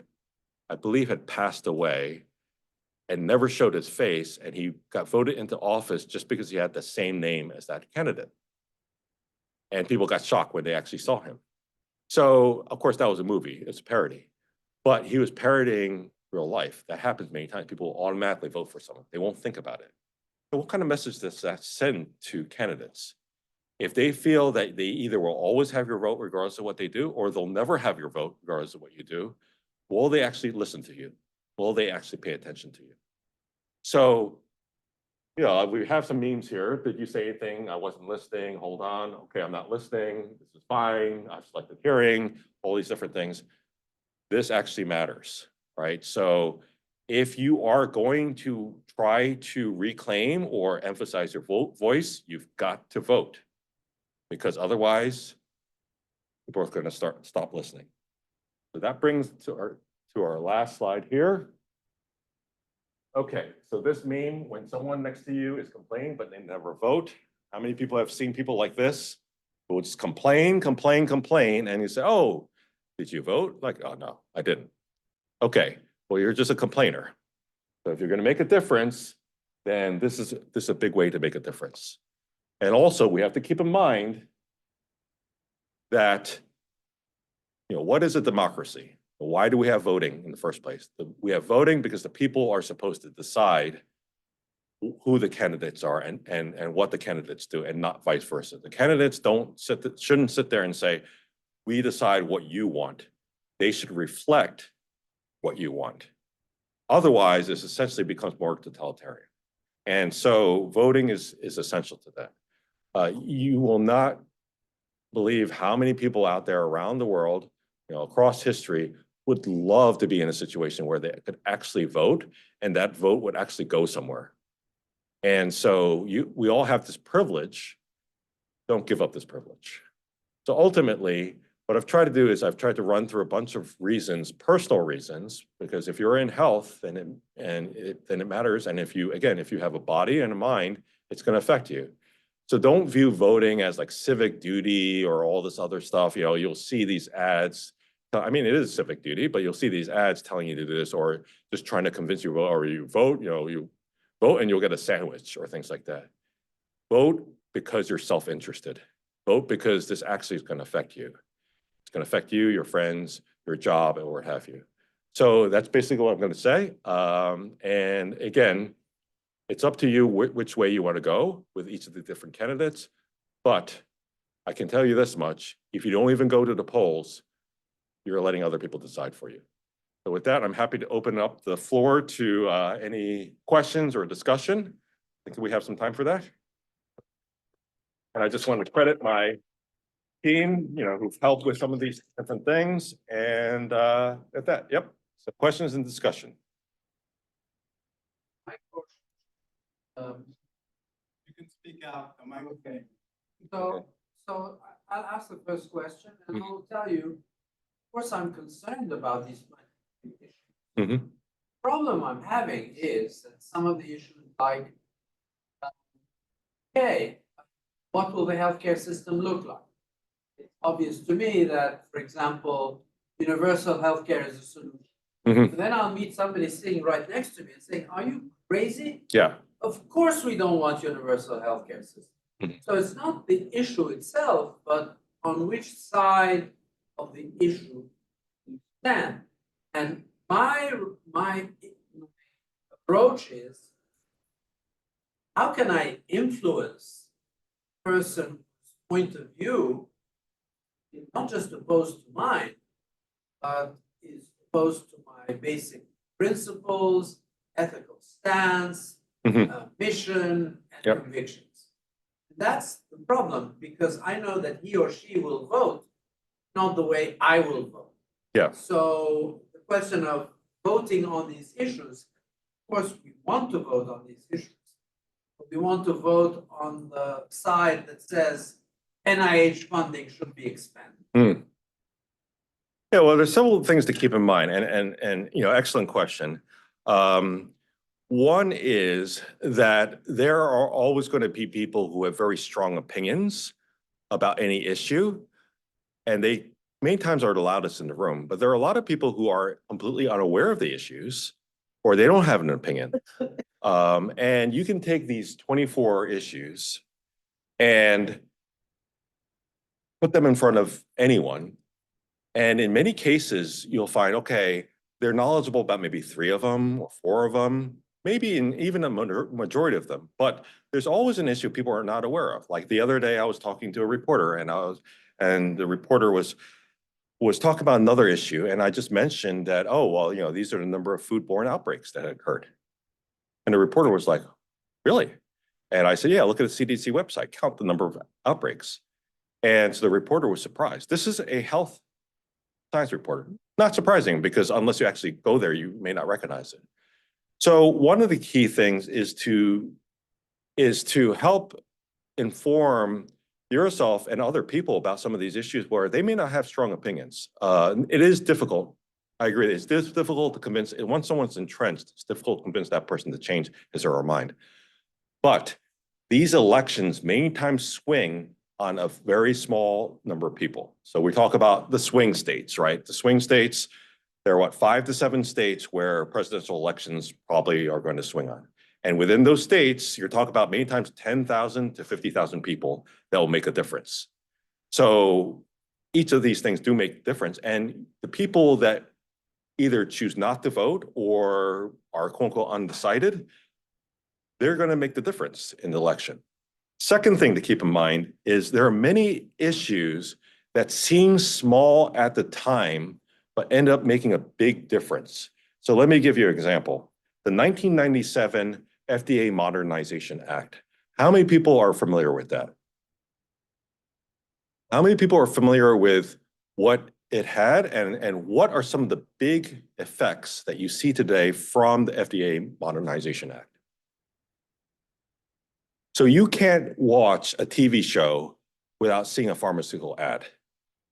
I believe had passed away and never showed his face, and he got voted into office just because he had the same name as that candidate. And people got shocked when they actually saw him. So, of course, that was a movie. It's a parody. But he was parodying real life. That happens many times. People will automatically vote for someone. They won't think about it. So what kind of message does that send to candidates? If they feel that they either will always have your vote regardless of what they do, or they'll never have your vote regardless of what you do, will they actually listen to you? Will they actually pay attention to you? So, we have some memes here. Did you say anything? I wasn't listening. Hold on. Okay, I'm not listening. This is fine. I've selected hearing, all these different things. This actually matters, right? So if you are going to try to reclaim or emphasize your voice, you've got to vote, because otherwise people are going to stop listening. So that brings to our last slide here. Okay, so this meme, when someone next to you is complaining, but they never vote. How many people have seen people like this who will just complain, and you say, oh, did you vote? Like, oh, no, I didn't. Okay, well, you're just a complainer. So if you're going to make a difference, then this is a big way to make a difference. And also, we have to keep in mind that, what is a democracy? Why do we have voting in the first place? We have voting because the people are supposed to decide who the candidates are and what the candidates do, and not vice versa. The candidates shouldn't sit there and say, we decide what you want. They should reflect what you want. Otherwise, this essentially becomes more totalitarian. And so voting is essential to that. You will not believe how many people out there around the world, across history, would love to be in a situation where they could actually vote, and that vote would actually go somewhere. And so we all have this privilege don't give up this privilege. So ultimately, what I've tried to do is I've tried to run through a bunch of reasons, personal reasons, because if you're in health, then it matters. And if you have a body and a mind, it's going to affect you. So don't view voting as like civic duty or all this other stuff. You know, you'll see these ads. I mean, it is civic duty, but you'll see these ads telling you to do this, or just trying to convince you, or you vote, you vote and you'll get a sandwich or things like that. Vote because you're self-interested. Vote because this actually is going to affect you. It's going to affect you, your friends, your job, and what have you. So that's basically what I'm going to say. And again, it's up to you which way you want to go with each of the different candidates. But I can tell you this much, if you don't even go to the polls, you're letting other people decide for you. So with that, I'm happy to open up the floor to any questions or discussion. I think we have some time for that. And I just want to credit my team, who've helped with some of these different things. And at that, yep. So questions and discussion. You can speak out. Am I okay? So I'll ask the first question, and I will tell you, of course, I'm concerned about these issues. The problem I'm having is that some of the issues like, okay, what will the healthcare system look like? It's obvious to me that, for example, universal healthcare is a solution. And then I'll meet somebody sitting right next to me and saying, are you crazy? Yeah. Of course we don't want universal healthcare system. So it's not the issue itself, but on which side of the issue you stand. And my approach is, how can I influence a person's point of view, not just opposed to mine, but is opposed to my basic principles, ethical stance, mission, and convictions. That's the problem, because I know that he or she will vote not the way I will vote. Yeah. So the question of voting on these issues, of course, we want to vote on these issues, but we want to vote on the side that says NIH funding should be expanded. Yeah, well, there's several things to keep in mind, and excellent question. One is that there are always going to be people who have very strong opinions about any issue, and they many times are the loudest in the room. But there are a lot of people who are completely unaware of the issues, or they don't have an opinion. And you can take these 24 issues and put them in front of anyone. And in many cases, you'll find, okay, they're knowledgeable about maybe 3 of them or 4 of them, maybe even a majority of them. But there's always an issue people are not aware of. Like the other day, I was talking to a reporter, and the reporter was talking about another issue, and I just mentioned that, oh, well, these are the number of foodborne outbreaks that occurred. And the reporter was like, really? And I said, yeah, look at the CDC website, count the number of outbreaks. And so the reporter was surprised. This is a health science reporter. Not surprising, because unless you actually go there, you may not recognize it. So one of the key things is to help inform yourself and other people about some of these issues where they may not have strong opinions. It is difficult. I agree. It's difficult to convince, once someone's entrenched, it's difficult to convince that person to change his or her mind. But these elections many times swing on a very small number of people. So we talk about the swing states, right? The swing states, there are 5 to 7 states where presidential elections probably are going to swing on. And within those states, you're talking about many times 10,000 to 50,000 people that will make a difference. So each of these things do make a difference. And the people that either choose not to vote or are quote unquote undecided, they're going to make the difference in the election. Second thing to keep in mind is there are many issues that seem small at the time, but end up making a big difference. So let me give you an example. The 1997 FDA Modernization Act. How many people are familiar with that? How many people are familiar with what it had, and what are some of the big effects that you see today from the FDA Modernization Act? So you can't watch a TV show without seeing a pharmaceutical ad,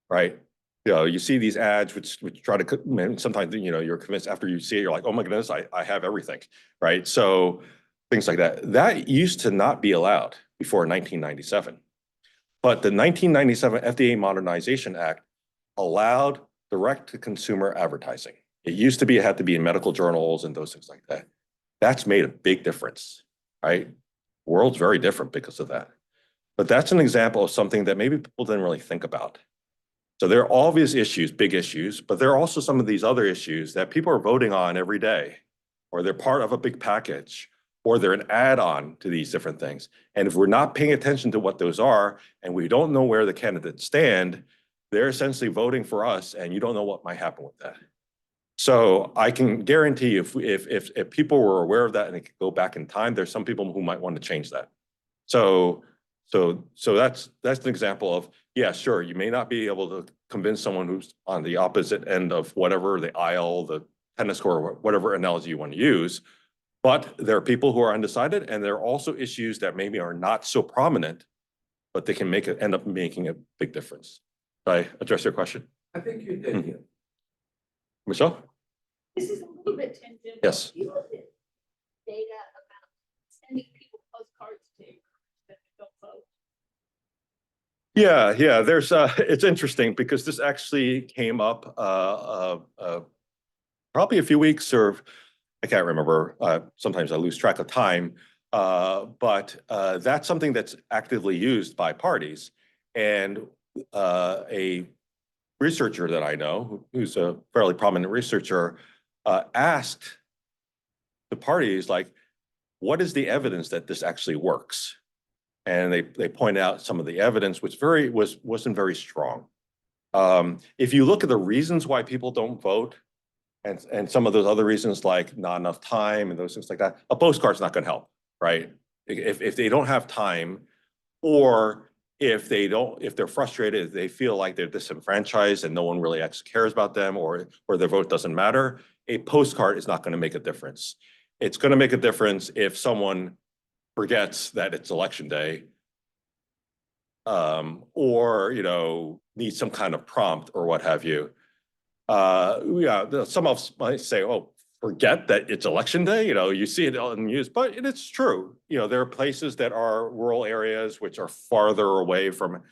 right? You know, you see these ads which try to, sometimes, you know, you're convinced after you see it, you're like, oh my goodness, I have everything, right? So things like that. That used to not be allowed before 1997. But the 1997 FDA Modernization Act allowed direct-to-consumer advertising. It used to be, it had to be in medical journals and those things like that. That's made a big difference, right? The world's very different because of that. But that's an example of something that maybe people didn't really think about. So there are obvious issues, big issues, but there are also some of these other issues that people are voting on every day, or they're part of a big package, or they're an add-on to these different things. And if we're not paying attention to what those are, and we don't know where the candidates stand, they're essentially voting for us, and you don't know what might happen with that. So I can guarantee you, if people were aware of that and they could go back in time, there's some people who might want to change that. So that's an example of, yeah, sure, you may not be able to convince someone who's on the opposite end of whatever, the aisle, the tennis court, whatever analogy you want to use, but there are people who are undecided, and there are also issues that maybe are not so prominent, but they can end up making a big difference. Did I address your question? I think you did. Mhm. Michelle? This is a little bit tangential. Yes. Do you look at data about sending people postcards to that don't vote? Yeah, there's it's interesting because this actually came up probably a few weeks, or I can't remember. Sometimes I lose track of time. But that's something that's actively used by parties. And a researcher that I know, who's a fairly prominent researcher, asked the parties, like, what is the evidence that this actually works? And they point out some of the evidence, which wasn't very strong. If you look at the reasons why people don't vote, and some of those other reasons, like not enough time and those things like that, a postcard's not going to help, right? If they don't have time, or if they're frustrated, they feel like they're disenfranchised and no one really actually cares about them, or their vote doesn't matter, a postcard is not going to make a difference. It's going to make a difference if someone forgets that it's election day, or, you know, needs some kind of prompt or what have you. Yeah, some of us might say, oh, forget that it's election day. You know, you see it on the news, but it's true. You know, there are places that are rural areas which are farther away from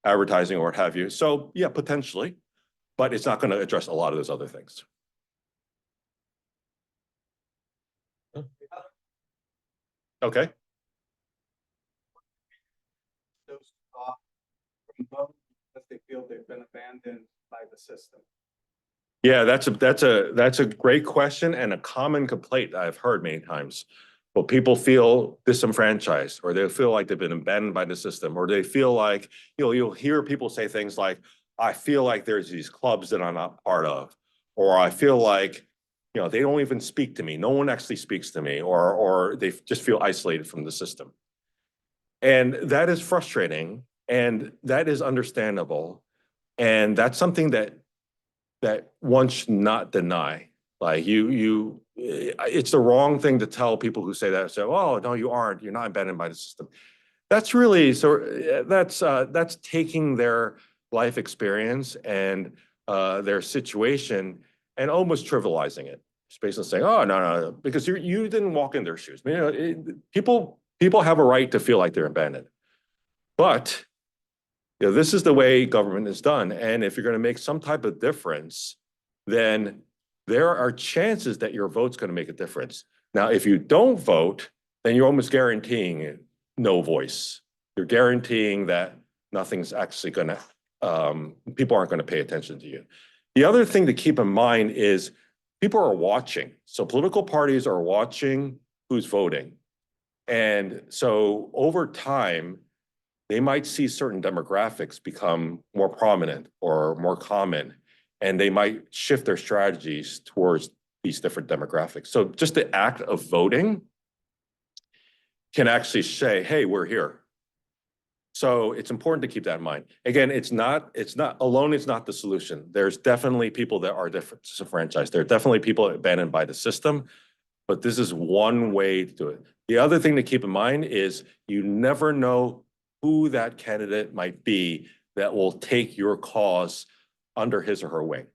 advertising or what have you. So yeah, potentially, but it's not going to address a lot of those other things. Okay. Those off from vote because they feel they've been abandoned by the system. Yeah, that's a great question, and a common complaint I've heard many times. Well, people feel disenfranchised, or they feel like they've been abandoned by the system, or they feel like, you know, you'll hear people say things like, I feel like there's these clubs that I'm not part of, or I feel like, you know, they don't even speak to me. No one actually speaks to me, or they just feel isolated from the system. And that is frustrating, and that is understandable. And that's something that one should not deny. Like it's the wrong thing to tell people who say that. Say, oh, no, you aren't. You're not abandoned by the system. That's really, so that's taking their life experience and their situation and almost trivializing it. It's basically saying, oh, no, because you didn't walk in their shoes. You know, people have a right to feel like they're abandoned. But you know, this is the way government is done. And if you're going to make some type of difference, then there are chances that your vote's going to make a difference. Now, if you don't vote, then you're almost guaranteeing no voice. You're guaranteeing that nothing's actually going to, people aren't going to pay attention to you. The other thing to keep in mind is people are watching. So political parties are watching who's voting. And so over time, they might see certain demographics become more prominent or more common, and they might shift their strategies towards these different demographics. So just the act of voting can actually say, hey, we're here. So it's important to keep that in mind. Again, it's not alone, it's not the solution. There's definitely people that are disenfranchised. There are definitely people abandoned by the system, but this is one way to do it. The other thing to keep in mind is you never know who that candidate might be that will take your cause under his or her wing.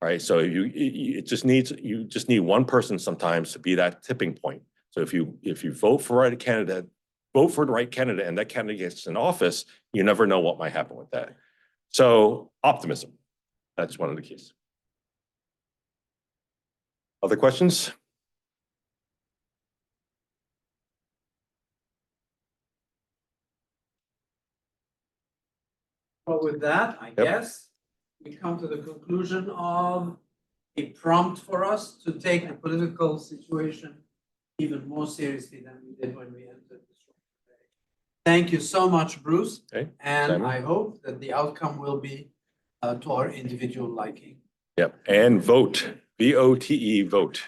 Right, so you just need one person sometimes to be that tipping point. So if you vote for the right candidate, and that candidate gets in office, you never know what might happen with that. So optimism, that's one of the keys. Other questions? Well, with that, I guess we come to the conclusion of a prompt for us to take the political situation even more seriously than we did when we entered this room today. Thank you so much, Bruce. Okay, And Simon. I hope that the outcome will be to our individual liking. Yep, and vote, VOTE, vote.